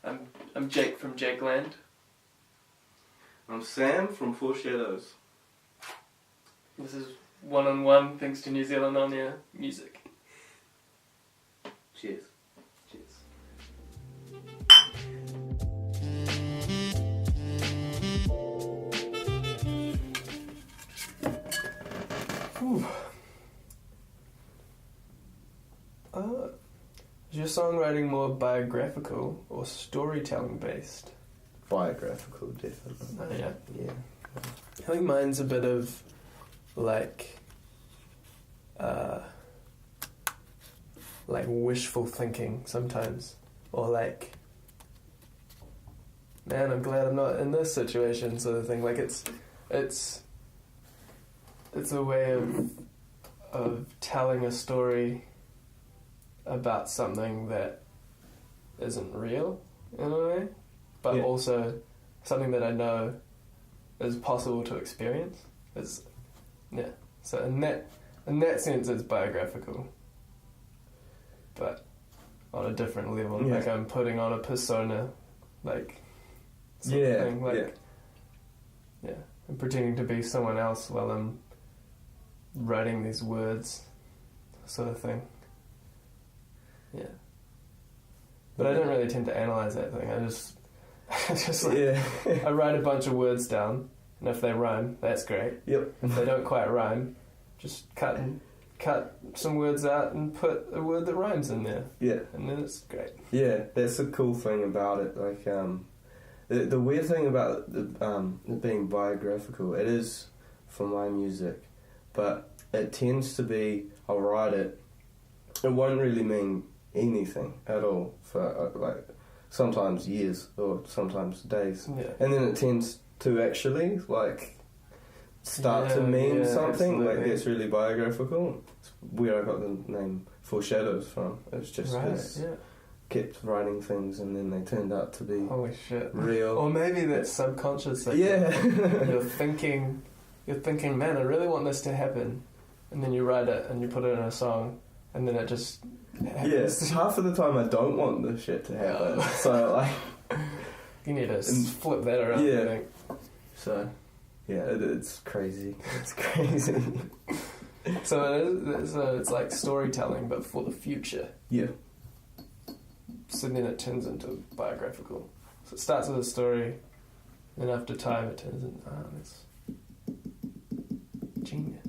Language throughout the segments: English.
I'm Jake from Jakeland. I'm Sam from Four Shadows. This is one-on-one thanks to New Zealand On Air music. Cheers. Cheers. Is your songwriting more biographical or storytelling based? Biographical, definitely. Oh, yeah. Yeah. I think mine's a bit of like wishful thinking sometimes, or like, man, I'm glad I'm not in this situation sort of thing. Like it's a way of telling a story about something that isn't real in a way, but also something that I know is possible to experience. So in that sense, it's biographical, but on a different level. Yeah. Like I'm putting on a persona, like sort of thing. Like I'm pretending to be someone else while I'm writing these words, sort of thing. Yeah. But I don't really tend to analyze that thing. I just I write a bunch of words down, and if they rhyme, that's great. Yep. If they don't quite rhyme, just cut some words out and put a word that rhymes in there. Yeah. And then it's great. Yeah, that's the cool thing about it. Like, the weird thing about it being biographical, it is for my music, but it tends to be, I'll write it, it won't really mean anything at all for like sometimes years or sometimes days, and then it tends to actually like start to mean something. Absolutely. Like that's really biographical. It's where I got the name Four Shadows from. It's just kept writing things and then they turned out to be holy shit real. Or maybe that's subconscious. Like you're thinking, man, I really want this to happen, and then you write it and you put it in a song, and then it just happens. Yeah, half of the time I don't want this shit to happen. So like, you need to flip that around. Yeah. I think. So yeah, it's crazy. It's crazy. So it's like storytelling, but for the future. Yeah. So then it turns into biographical. So it starts with a story, then after time it turns into that's genius.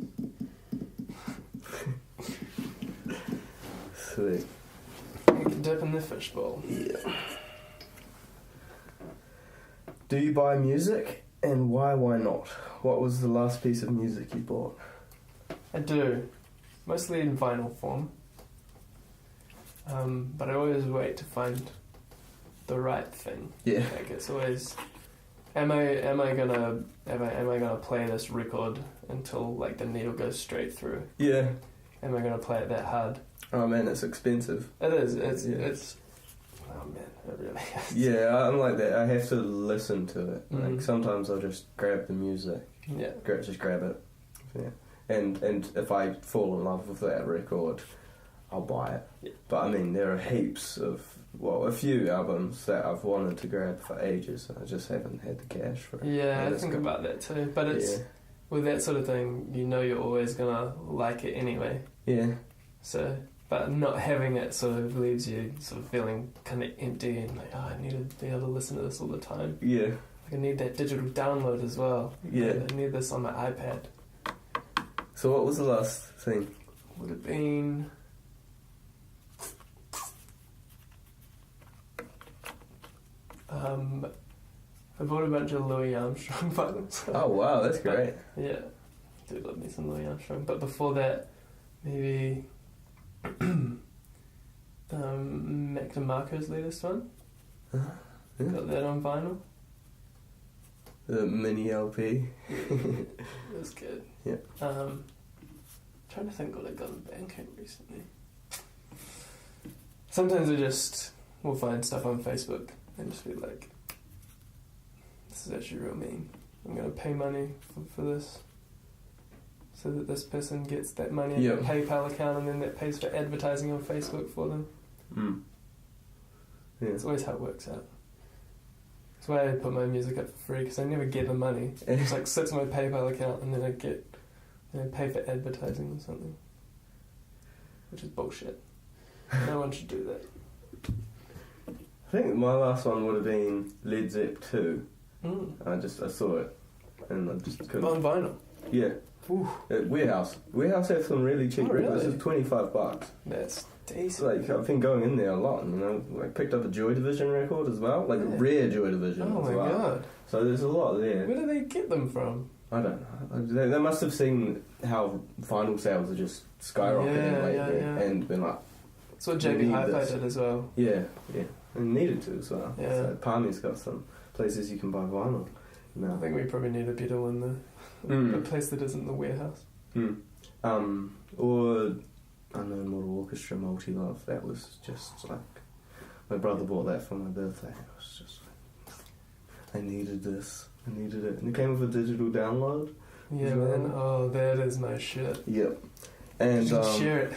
Sweet. You can dip in the fishbowl. Yeah. Do you buy music, and why not? What was the last piece of music you bought? I do. Mostly in vinyl form. But I always wait to find the right thing. Yeah. Like it's always, am I gonna play this record until like the needle goes straight through? Yeah. Am I gonna play it that hard? Oh man, it's expensive. It is. It's. Oh man, it really is. Yeah, I'm like that. I have to listen to it. Mm. Like sometimes I'll just grab the music. Yeah. Just grab it. Yeah. And if I fall in love with that record, I'll buy it. Yeah. But I mean, there are heaps of, a few albums that I've wanted to grab for ages, and I just haven't had the cash for it. Yeah, I think about that too. But it's with that sort of thing, you know, you're always gonna like it anyway. Yeah. So. But not having it sort of leaves you sort of feeling kind of empty and like, I need to be able to listen to this all the time. Yeah. Like I need that digital download as well. Yeah. I need this on my iPad. So what was the last thing? Would have been... I bought a bunch of Louis Armstrong vinyls. Oh wow, that's great. Yeah. I do love me some Louis Armstrong. But before that, maybe... Mac DeMarco's latest one. Yeah. Got that on vinyl. The mini LP. It was good. Yeah. Trying to think what I got in Bandcamp recently. Sometimes I just will find stuff on Facebook and just be like, this is actually real mean. I'm going to pay money for this. So that this person gets that money in their PayPal account and then that pays for advertising on Facebook for them. Mm. Yeah. It's always how it works out. That's why I put my music up for free, because I never get the money. It just like sits in my PayPal account, and then I pay for advertising or something, which is bullshit. No one should do that. I think my last one would have been Led Zepp 2. I saw it, and I just couldn't. On vinyl. Yeah. Ooh. Warehouse have some really cheap records. Really? It's $25. That's decent. Like, I've been going in there a lot, you know. Like, picked up a Joy Division record as well, like a rare Joy Division Oh as my well. god. So there's a lot there. Where do they get them from? I don't know. They must have seen how vinyl sales are just skyrocketing lately, and been like, that's what JB Hi-Fi did as well. Yeah, and needed to as well. Yeah. So Palmy's got some places you can buy vinyl. No. I think we probably need a better one though. A place that isn't the warehouse. Or I know Model Orchestra Multi-Love. That was just like, my brother bought that for my birthday. It was just like, I needed this. I needed it. And it came with a digital download. Yeah, man. Oh, that is my shit. Yep. And you can share it.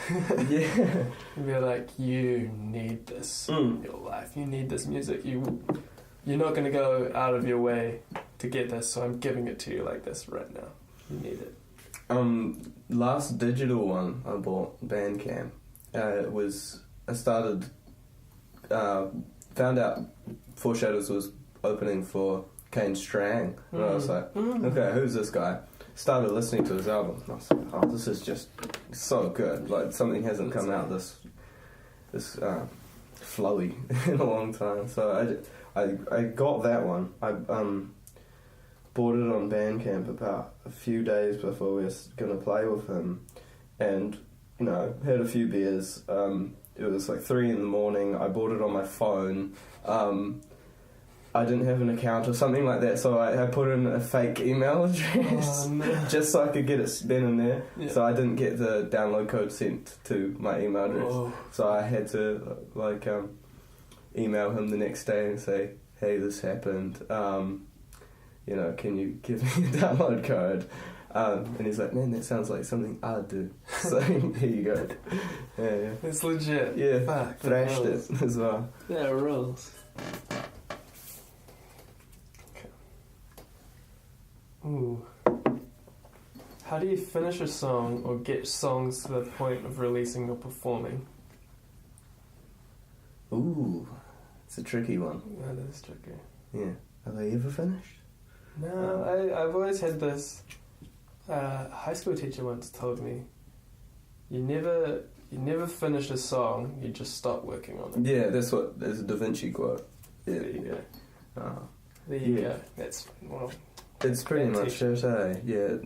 Yeah. You'd be like, you need this in your life. You need this music. You're not going to go out of your way to get this, so I'm giving it to you like this right now. You need it. Last digital one I bought, Bandcamp, found out Four Shadows was opening for Kane Strang, and I was like, okay, who's this guy? Started listening to his album, and I was like, oh, this is just so good. Like, something hasn't come out this flowy in a long time. So I got that one. I bought it on Bandcamp about a few days before we were going to play with him, and, you know, had a few beers. It was like 3 a.m. I bought it on my phone. I didn't have an account or something like that, so I put in a fake email address just so I could get it then and there. Yeah. So I didn't get the download code sent to my email address. Oh. So I had to email him the next day and say, hey, this happened. You know, can you give me a download code? And he's like, man, that sounds like something I'd do. So here you go. Yeah. It's legit. Yeah. Fuck, thrashed it as well. Yeah, it rolls. Ooh. How do you finish a song or get songs to the point of releasing or performing? Ooh, it's a tricky one. That is tricky. Yeah. Are they ever finished? No, I've always had this. A high school teacher once told me, you never finish a song, you just stop working on it. Yeah, there's a Da Vinci quote. Yeah. There you go. There you go. That's, well... It's pretty much it, eh? Yeah.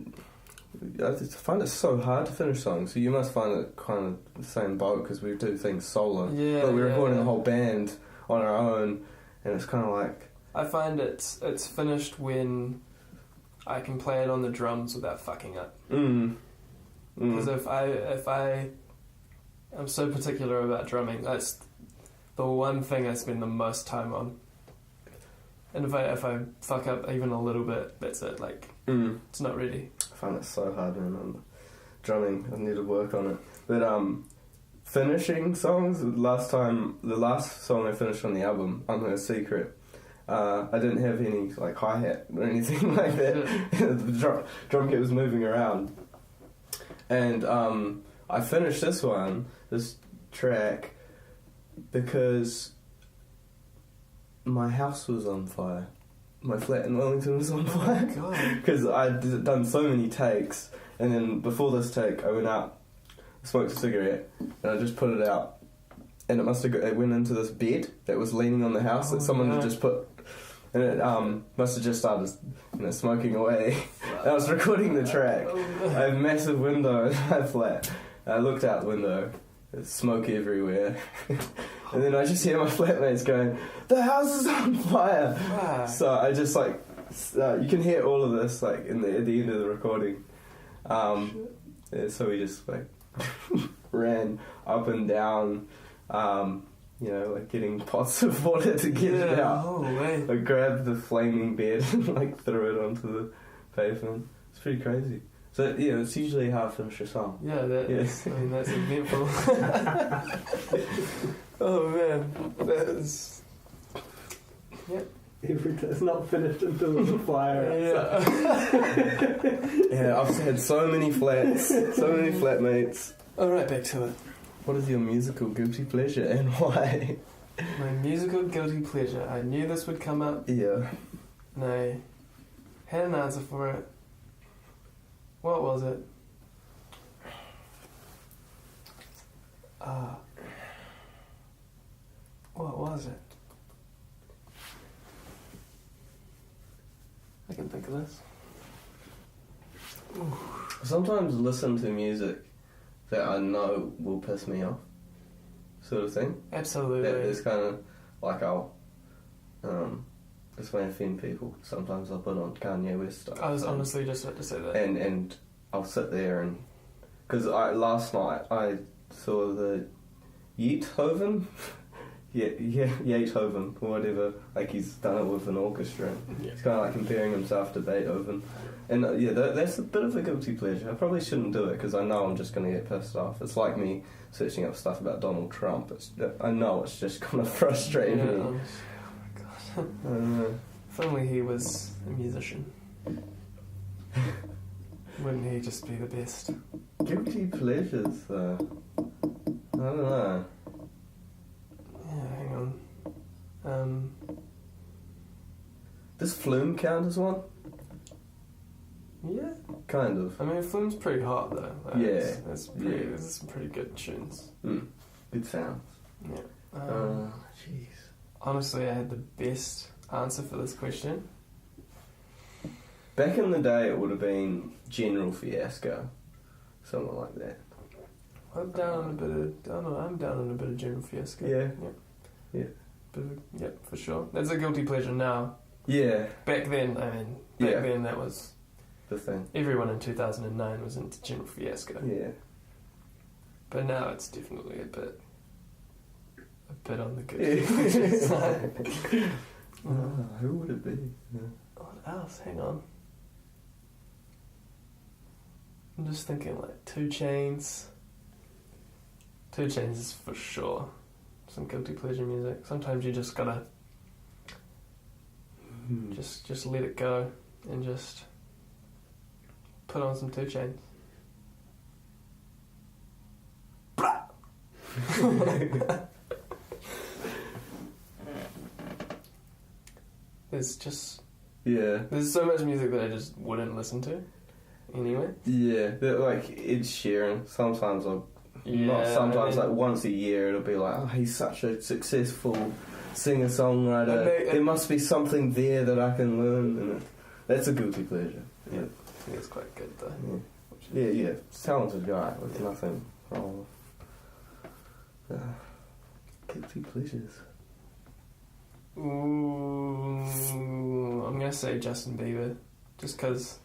I find it so hard to finish songs, so you must find it kind of the same boat, because we do things solo. Yeah, but we're recording the whole band on our own, and it's kind of like... I find it's finished when I can play it on the drums without fucking up. Because if I'm so particular about drumming, that's the one thing I spend the most time on. And if I fuck up even a little bit, that's it. Like, it's not ready. I find it so hard, man. Drumming, I need to work on it. But finishing songs, the last song I finished on the album, Unheard Secret, I didn't have any like hi-hat or anything like that. The drum kit was moving around. And I finished this track, because my house was on fire. My flat in Wellington was on fire. Because I'd done so many takes, and then before this take, I went out, smoked a cigarette, and I just put it out. And it went into this bed that was leaning on the house that someone had just put, and it must have just started, smoking away. And I was recording the track. I have a massive window in my flat. I looked out the window. There's smoke everywhere. And then I just hear my flatmates going, the house is on fire! Wow. So I just you can hear all of this at the end of the recording. So we just ran up and down, getting pots of water to get it out. Oh, way. I grabbed the flaming bed and threw it onto the pavement. It's pretty crazy. So yeah, it's usually how I finish a song. Yeah, that's eventful. Oh man, that is. Yep. It's not finished until there's a fire. Yeah, I've had so many flats, so many flatmates. Alright, back to it. What is your musical guilty pleasure and why? My musical guilty pleasure. I knew this would come up. Yeah. And I had an answer for it. What was it? What was it? I can think of this. Sometimes listen to music that I know will piss me off, sort of thing. Absolutely. That is kind of like I'll, this may offend people. Sometimes I'll put on Kanye West stuff. I was honestly just about to say that. And I'll sit there and because last night I saw the Yeathoven. Yeathoven, or whatever. Like he's done it with an orchestra. Yeah. It's kind of like comparing himself to Beethoven. And that's a bit of a guilty pleasure. I probably shouldn't do it because I know I'm just going to get pissed off. It's like me searching up stuff about Donald Trump. I know it's just going to frustrate me. Oh my god. If only he was a musician. Wouldn't he just be the best? Guilty pleasures, though. I don't know. Yeah, hang on. Does Flume count as one? Yeah. Kind of. I mean, Flume's pretty hot though. Like, Yeah. There's some pretty good tunes. Good sounds. Yeah. Jeez. Honestly, I had the best answer for this question. Back in the day, it would have been General Fiasco, something like that. I'm down on a bit of. I don't know. I'm down on a bit of General Fiasco. Yeah. Yep, for sure. That's a guilty pleasure now. Yeah. Back then, then that was the thing. Everyone in 2009 was into General Fiasco. Yeah. But now it's definitely a bit on the guilty pleasure side. Who would it be? Yeah. What else? Hang on. I'm just thinking like 2 Chainz. 2 Chainz is for sure some guilty pleasure music. Sometimes you just gotta just let it go and just put on some 2 Chainz. There's so much music that I just wouldn't listen to anyway. Yeah, like Ed Sheeran. Sometimes like once a year it'll be like, oh, he's such a successful singer-songwriter. There must be something there that I can learn. And that's a guilty pleasure. Yeah, I think it's quite good though. Yeah. Talented guy with nothing wrong with guilty pleasures. Ooh, I'm gonna say Justin Bieber, just because.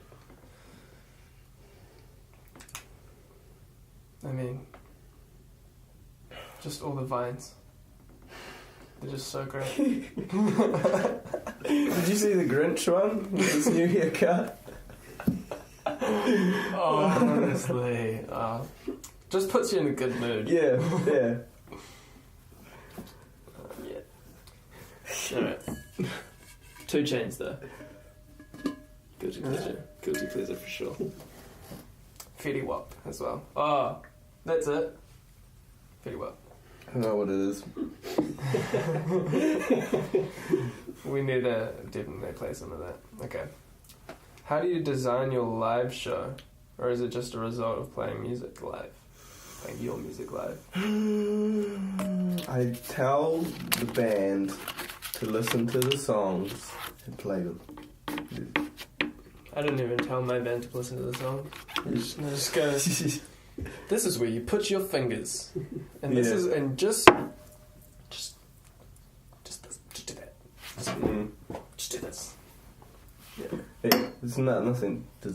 I mean, just all the vines. They're just so great. Did you see the Grinch one with his new haircut? Oh, honestly, just puts you in a good mood. Yeah. Yeah. Alright. 2 Chainz though. Guilty pleasure for sure. Fetty Wap as well. Oh, that's it. Fetty Wap. I don't know what it is. We need to definitely play some of that. Okay. How do you design your live show? Or is it just a result of playing music live? Playing your music live? I tell the band to listen to the songs and play them. I didn't even tell my band to listen to the song. I just go, this is where you put your fingers. And this is, and just do that. Just do this. Yeah. It's nothing to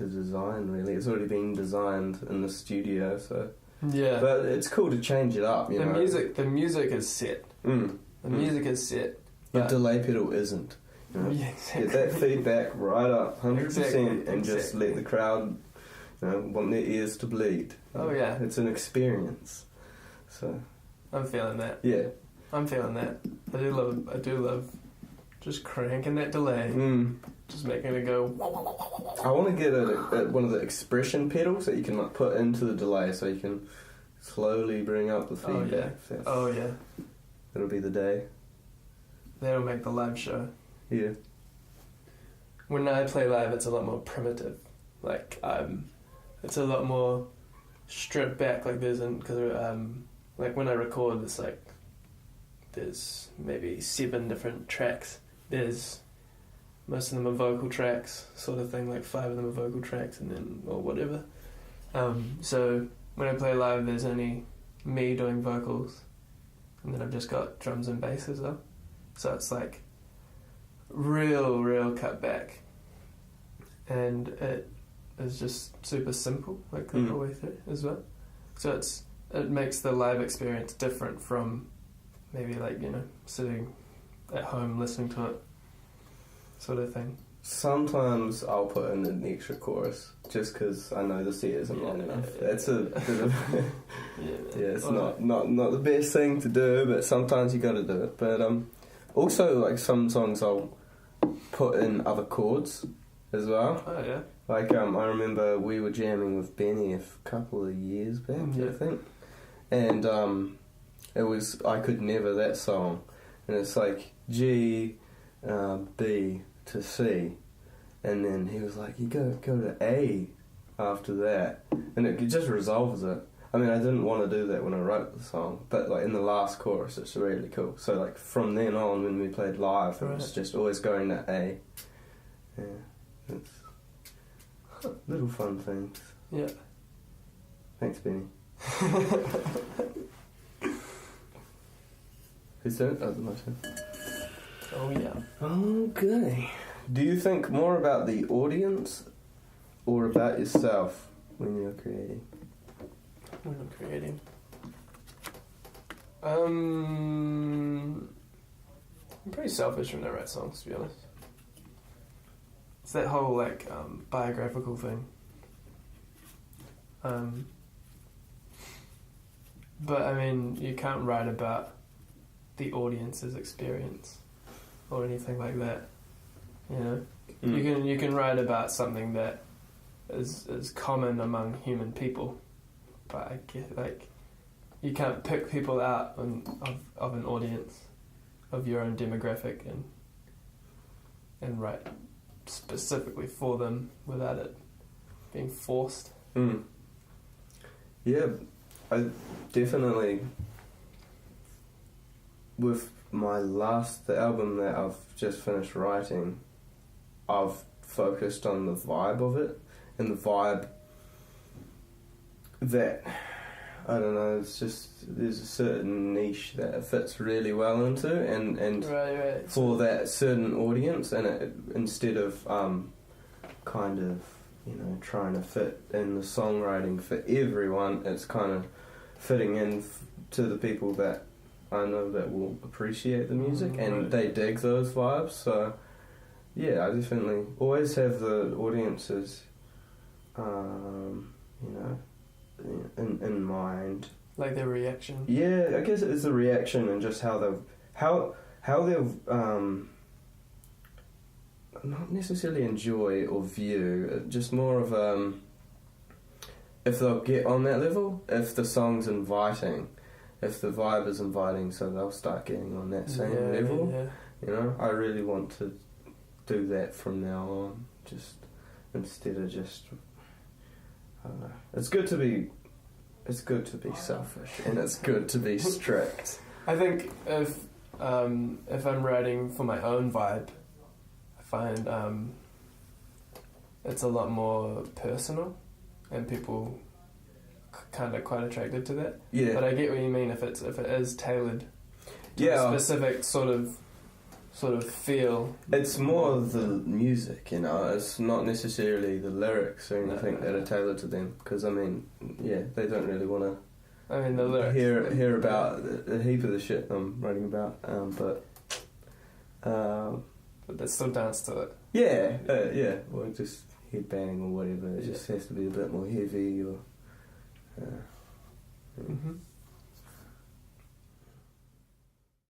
design really. It's already been designed in the studio, so yeah. But it's cool to change it up. You know? The music is set. The music is set. The delay pedal isn't. You know? Yeah, exactly. Get that feedback right up, 100%, Exactly. and just let the crowd, want their ears to bleed. Oh yeah, it's an experience. So I'm feeling that. yeah, I'm feeling that. I do love just cranking that delay, just making it go. I want to get one of the expression pedals that you can like put into the delay, so you can slowly bring up the feedback. Oh yeah. It'll be the day. That'll make the live show. Yeah. When I play live, it's a lot more primitive. Like it's a lot more stripped back. Like like when I record, it's like there's maybe 7 different tracks. Most of them are vocal tracks, sort of thing. Like 5 of them are vocal tracks, and then or whatever. So when I play live, there's only me doing vocals, and then I've just got drums and bass as well. So it's like real cut back, and it is just super simple, like the whole way through as well. So it makes the live experience different from maybe like, you know, sitting at home listening to it, sort of thing. Sometimes I'll put in an extra chorus just because I know the set isn't long enough. That's a bit of it's not the best thing to do, but sometimes you got to do it. But also, like, some songs I'll put in other chords as well. Oh yeah. Like I remember we were jamming with Benny a couple of years back, I think, and it was I Could Never, that song, and it's like G, B to C, and then he was like, you go to A after that, and it just resolves it. I mean, I didn't want to do that when I wrote the song, but like in the last chorus, it's really cool. So like from then on, when we played live, it was just always going to A. Yeah, it's little fun things. Yeah. Thanks, Benny. Who's that? Oh, my turn. Oh yeah. Okay. Do you think more about the audience or about yourself when you're creating? When I'm creating, I'm pretty selfish when I write songs, to be honest. It's that whole like biographical thing. But I mean, you can't write about the audience's experience or anything like that. You know, you can write about something that is common among human people, but I get like you can't pick people out of an audience of your own demographic and write specifically for them without it being forced. Yeah, I definitely, with the album that I've just finished writing, I've focused on the vibe of it, and the vibe that, I don't know, it's just, there's a certain niche that it fits really well into, and right. for that certain audience, and it, instead of kind of, you know, trying to fit in the songwriting for everyone, it's kind of fitting in to the people that I know that will appreciate the music and they dig those vibes. So yeah, I definitely always have the audiences, you know, in mind. Like their reaction. Yeah, I guess it's the reaction and just how they'll not necessarily enjoy or view, just more of if they'll get on that level, if the song's inviting, if the vibe is inviting, so they'll start getting on that same level. Yeah. You know, I really want to do that from now on, just instead of just, I don't know. It's good to be selfish, and it's good to be strict. I think if I'm writing for my own vibe, I find it's a lot more personal, and people kind of quite attracted to that. Yeah. But I get what you mean if it is tailored to a specific sort of feel. It's more the music, you know. It's not necessarily the lyrics or anything that are tailored to them. Because I mean, yeah, they don't really want to. I mean, the lyrics. Hear about a heap of the shit I'm writing about, but they still dance to it. Yeah, or just headbang or whatever. It just has to be a bit more heavy or. Mm-hmm.